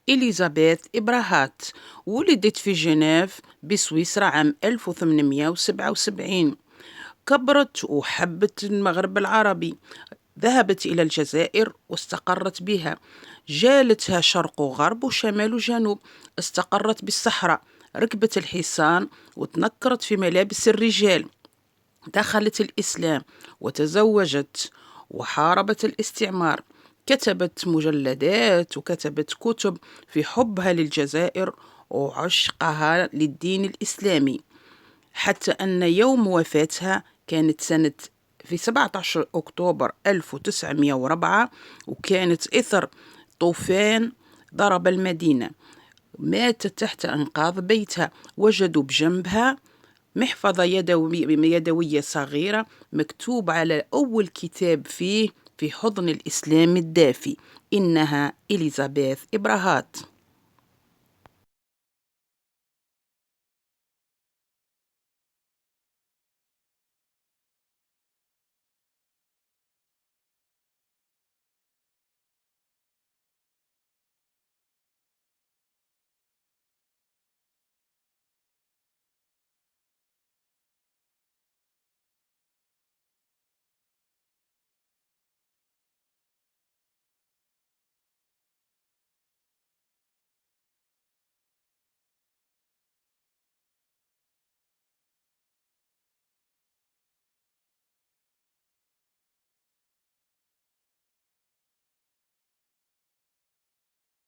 إليزابيث إبراهات. ولدت في جنيف بسويسرا عام 1877. كبرت وحبت المغرب العربي، ذهبت إلى الجزائر واستقرت بها، جالتها شرق وغرب وشمال وجنوب، استقرت بالصحراء، ركبت الحصان وتنكرت في ملابس الرجال، دخلت الإسلام وتزوجت وحاربت الاستعمار، كتبت مجلدات وكتبت كتب في حبها للجزائر وعشقها للدين الإسلامي، حتى أن يوم وفاتها كانت في 17 أكتوبر 1904، وكانت إثر طوفان ضرب المدينة. ماتت تحت أنقاض بيتها، وجدوا بجنبها محفظة يدوية صغيرة مكتوب على أول كتاب فيه: في حضن الإسلام الدافي، إنها إليزابيث إبراهات.